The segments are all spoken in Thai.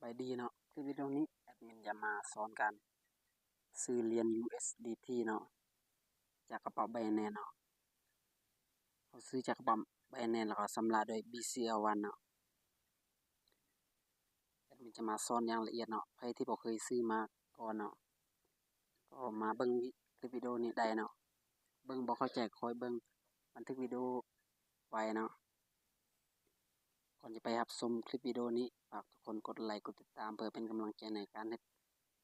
บายดีเนาะคือวิดีโอนี้แอดมินจะมาสอนการซื้อเหรียญ USDT เนาะจากกระเป๋า Binance เนาะเขาซื้อจากกระเป๋า Binance แล้วก็ชำระด้วย BCL1 เนาะแอดมินจะมาสอนอย่างละเอียดเนาะใครที่บ่เคยซื้อมาก่อนเนาะก็มาเบิ่งคลิปวิดีโอนี้ได้เนาะเบิ่งบ่เข้าใจค่อยเบิ่งบันทึกวิดีโอไว้เนาะก่อนจะไปรับชมคลิปวิดีโอนี้ฝากทุกคนกดไลค์กดติดตามเพื่อเป็นกำลังใจในการเฮ็ด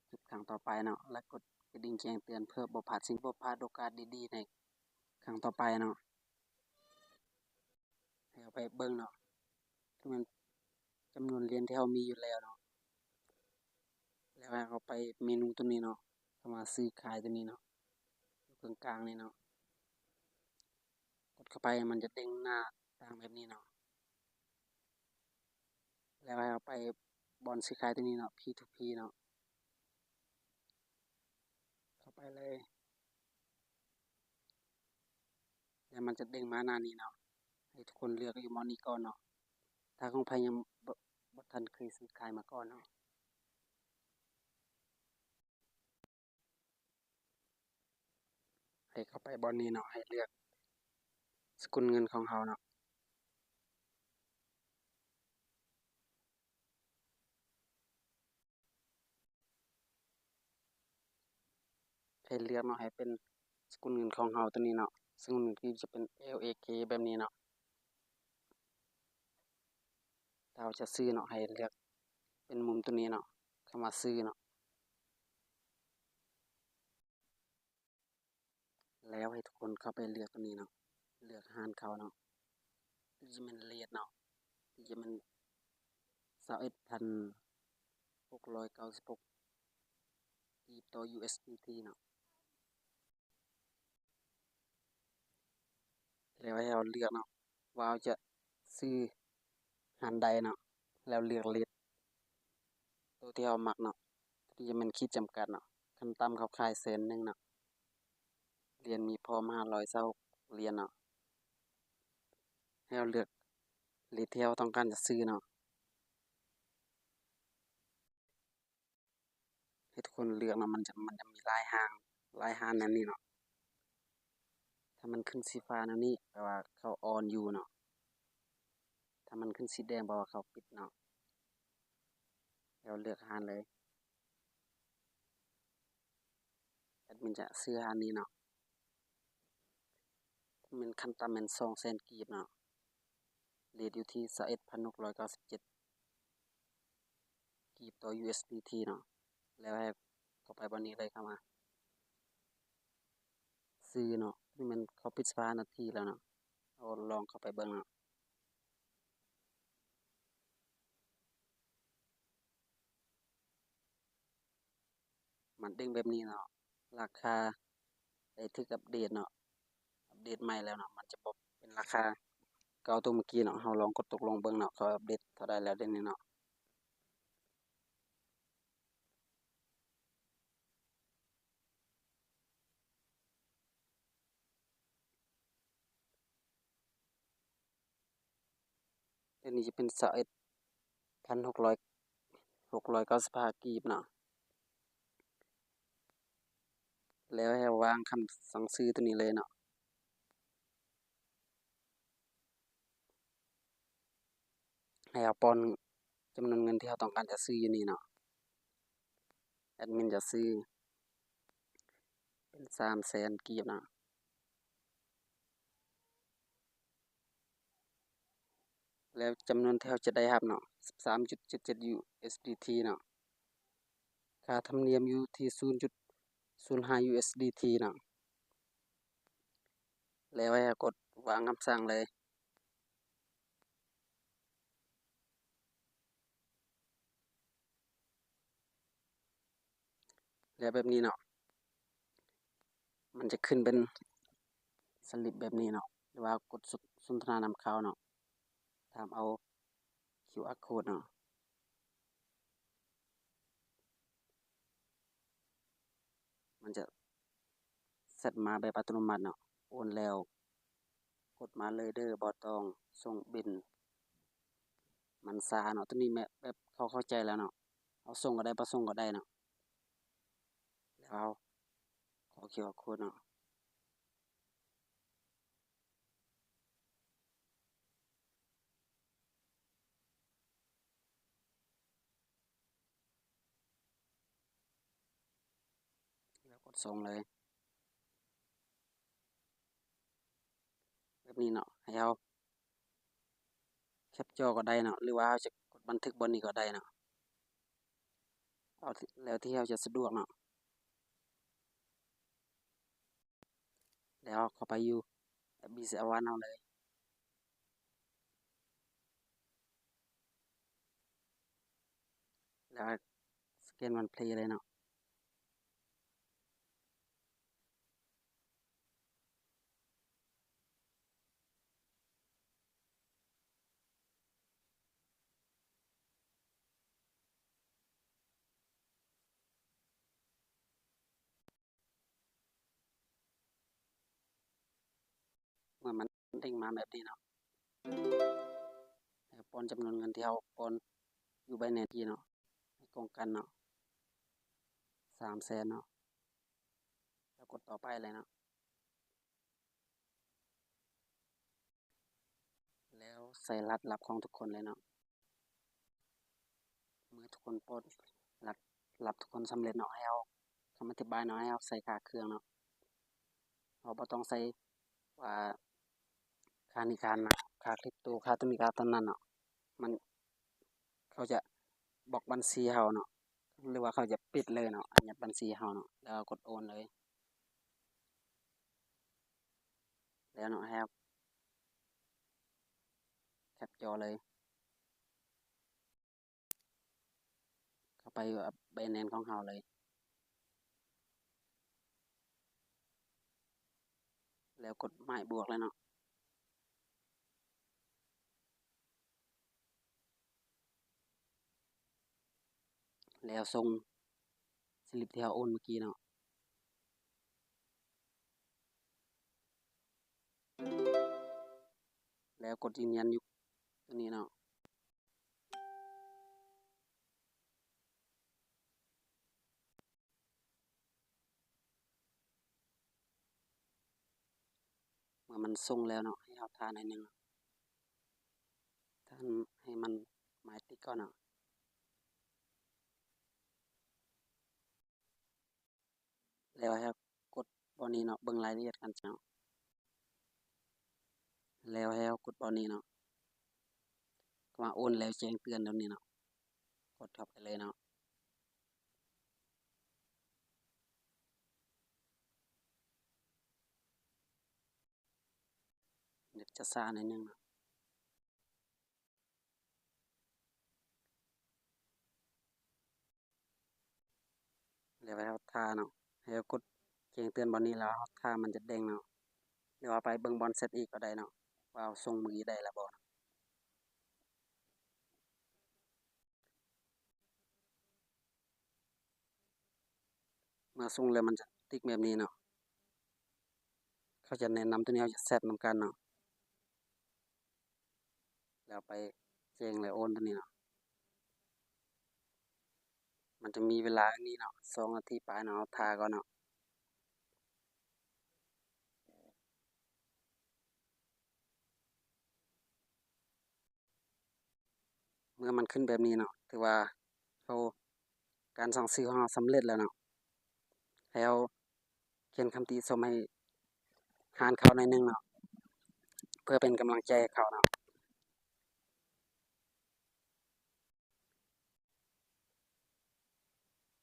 คลิปครั้งต่อไปเนาะและกดกระดิ่งแจ้งเตือนเพื่อบ่พลาดโอกาสดีๆในครั้งต่อไปเนาะให้เอาไปเบิ่งเนาะคือมันจำนวนเหรียญที่เรามีอยู่แล้วเนาะแล้วให้เขาไปเมนูตัวนี้เนาะเข้ามาซื้อขายตัวนี้เนาะอยู่ตรงกลางนี่เนาะกดเข้าไปมันจะเด้งหน้าต่างแบบนี้เนาะแล้วให้เอาไปบอนซื้อขายตัวนี้เนาะ P2P เนาะเข้าไปเลยแล้วมันจะเด้งมาหน้านี้เนาะให้ทุกคนเลือกอยู่หม้อนี้ก่อนเนาะถ้าของใครยังบ่ทันเคยซื้อขายมาก่อนเนาะให้เข้าไปบอนนี้เนาะให้เลือกสกุลเงินของเราเนาะให้เลือกเนาะให้เป็นสกุลเงินของเราตัวนี้เนาะซึ่งมันคือจะเป็น LAK แบบนี้เนาะถ้าเราจะซื้อเนาะให้เลือกเป็นมุมตัวนี้เนาะเข้ามาซื้อเนาะแล้วให้ทุกคนเข้าไปเลือกตัวนี้เนาะเลือกหารเขาเนาะที่จะเป็นเรทเนาะที่จะเป็น21,696กีบต่อ USDT เนาะแล้วให้เราเลือกเนาะว่าเราจะซื้อหารใดเนาะแล้วเลือกเรทตัวที่เรามักเนาะที่จะเป็นขีดจำกัดเนาะขั้นต่ำเขาขาย100,000เนาะเหรียญมีพร้อม526เหรียญเนาะให้เราเลือกเรทที่เราต้องการจะซื้อเนาะให้ทุกคนเลือกเนาะมันจะมีหลายห้างนั่นนี่เนาะถ้ามันขึ้นสีฟ้านั่นนี่แปลว่าเขาออนอยู่เนาะถ้ามันขึ้นสีแดงแปลว่าเขาปิดเนาะเราเลือกห้างเลยแอดมินจะซื้อห้างนี้เนาะมันขั้นต่ำเป็น200,000กีบเนาะเรทอยู่ที่21,697กีบต่อ USDT เนาะแล้วให้เข้าไปวันนี้เลยเข้ามาซื้อเนาะนี่มันเขาปิด15 นาทีแล้วเนาะเอาลองเข้าไปเบิ่งเนาะมันเด้งแบบนี้เนาะราคาได้ถึกอัปเดตเนาะอัปเดตใหม่แล้วเนาะมันจะบ่เป็นราคาเก่าตัวเมื่อกี้เนาะเราลองกดตกลงเบิ่งเนาะเขาอัปเดตเท่าใดแล้วเดี๋ยวนี้เนาะเดี๋ยวนี้จะเป็น21,695กีบเนาะแล้วให้วางคำสั่งซื้อตัวนี้เลยเนาะให้เอาปอนจำนวนเงินที่เราต้องการจะซื้ออยู่นี่เนาะแอดมินจะซื้อเป็น300,000กีบเนาะแล้วจำนวนที่เราจะได้รับเนาะ 13.77 USDT เนาะค่าธรรมเนียมอยู่ที่ 0.05 USDT เนาะแล้วให้กดวางคำสั่งเลยแล้วแบบนี้เนาะมันจะขึ้นเป็นสลิปแบบนี้เนาะหรือว่ากดสนทนานำเขาเนาะถามเอา QR code เนาะมันจะเซตมาแบบอัตโนมัติเนาะโอนแล้วกดมาเลยเด้อบ่ต้องส่งบิลมันช้าเนาะตัวนี้แบบเขาเข้าใจแล้วเนาะ เอาส่งก็ได้บ่ส่งก็ได้เนาะแล้วขอ QR code เนาะแล้วกดส่งเลยแบบนี้เนาะให้เราแคปจอก็ได้เนาะหรือว่าเราจะกดบันทึกบนนี้ก็ได้เนาะเอาแล้วที่เราจะสะดวกเนาะแล้วเข้าไปอยู่แอป BCL1 เอาเลยแล้วสแกนวันเพลย์เลยเนาะเมื่อมันเด้งมาแบบนี้เนาะแล้วป้อนจำนวนเงินที่เราป้อนอยู่ Binance เนาะให้ตรงกันเนาะ300,000เนาะแล้วกดต่อไปเลยเนาะแล้วใส่รหัสลับของทุกคนเลยเนาะเมื่อทุกคนป้อนรหัสลับทุกคนสำเร็จเนาะให้เราคำอธิบายเนาะให้เราใส่ค่าเครื่องเนาะเราบ่ต้องใส่ว่าค่านี้ค่านั้นค่าคริปโตค่าตัวนี้ค่าตัวนั้นเนาะมันเขาจะบล็อกบัญชีเราเนาะหรือว่าเขาจะปิดเลยเนาะอายัดบัญชีเราเนาะแล้วกดโอนเลยแล้วเนาะให้เราแคปจอเลยเข้าไปอยู่ Binance ของเราเลยแล้วกดหมายบวกเลยเนาะแล้วส่งสลิปที่เราโอนเมื่อกี้เนาะแล้วกดยืนยันอยู่ตัวนี้เนาะเมื่อมันส่งแล้วเนาะให้เราท่าหน่อยนึงท่านให้มันหมายติดก่อนเนาะแล้วให้เรากดบนนี้เนาะเบิ่งรายละเอียดกันเนาะแล้วให้เรากดบนนี้เนาะว่าโอนแล้วแจ้งเตือนแบบนี้เนาะกดเข้าไปเลยเนาะเดี๋ยวจะซ่าหน่อยนึงเนาะแล้วให้เราท่าเนาะให้เรากดแจ้งเตือนบนนี้แล้วท่ามันจะแดงเนาะเดี๋ยวเอาไปเบิ่งบอลเซตอีกก็ได้เนาะว่าเอาส่งเมื่อกี้ได้แล้วบ่เมื่อส่งแล้วมันจะติ๊กแบบนี้เนาะเขาจะแนะนำตัวนี้เราจะแซดนำกันเนาะแล้วไปแจ้งแล้วโอนตัวนี้เนาะมันจะมีเวลาอันนี้เนาะ2นาทีไปเนาะเอาท่าก่อนเนาะเมื่อมันขึ้นแบบนี้เนาะถือว่าเราการสั่งซื้อของเราสำเร็จแล้วเนาะให้เราเขียนคำติชมให้หารเขาหน่อยนึงเนาะเพื่อเป็นกำลังใจให้เขาเนาะ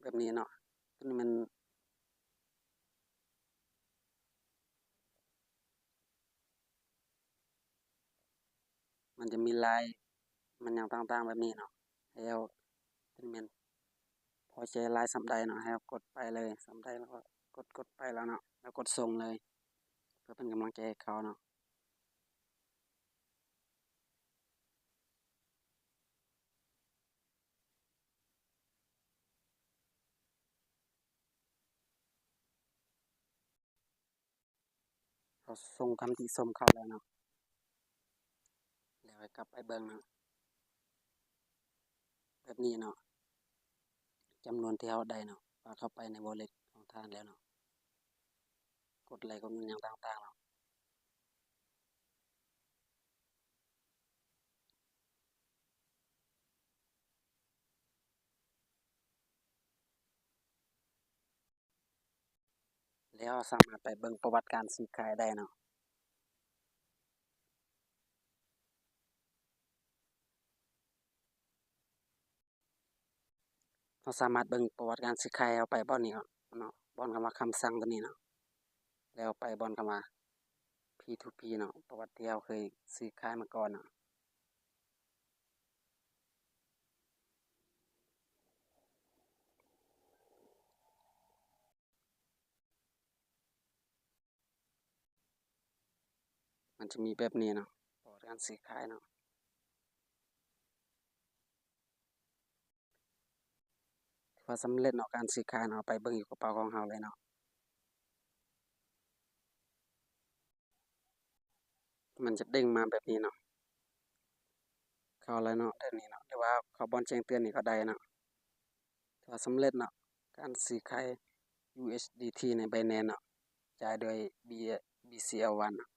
แบบนี้เนาะตัวนี้มันจะมีลายมันอย่างต่างๆแบบนี้เนาะให้เราตัวนี้มันพอใจลายส่ำใดเนาะให้เรากดไปเลยส่ำใดแล้วก็กดไปแล้วเนาะแล้วกดส่งเลยเพื่อเป็นกำลังใจให้เขาเนาะเราส่งคำติชมเขาแล้วเนาะแล้วให้กลับไปเบิ่งเนาะแบบนี้เนาะ จำนวนที่เราได้เนาะว่าเข้าไปใน wallet ของท่านแล้วเนาะกดอะไรก็มันอย่างต่างๆเนาะแล้วสามารถไปเบิ่งประวัติการซื้อขายได้เนาะเราสามารถเบิ่งประวัติการซื้อขายเอาไปบ่อนนี้เนาะบ่อนคำว่าคำสั่งตัวนี้เนาะแล้วไปบ่อนคำว่า P2P เนาะประวัติที่เราเคยซื้อขายมาก่อนเนาะมันจะมีแบบนี้เนาะประวัติการซื้อขายเนาะพอสำเร็จเนาะการซื้อขายเนาะไปเบิ่งอยู่กระเป๋าของเราเลยเนาะมันจะเด้งมาแบบนี้เนาะเข้าแล้วเนาะแบบนี้เนาะหรือว่าเข้าบ่อนแจ้งเตือนนี่ก็ได้เนาะถือว่าสำเร็จเนาะการซื้อขาย USDT ใน Binance เนาะจ่ายโดย BCL1 เนาะ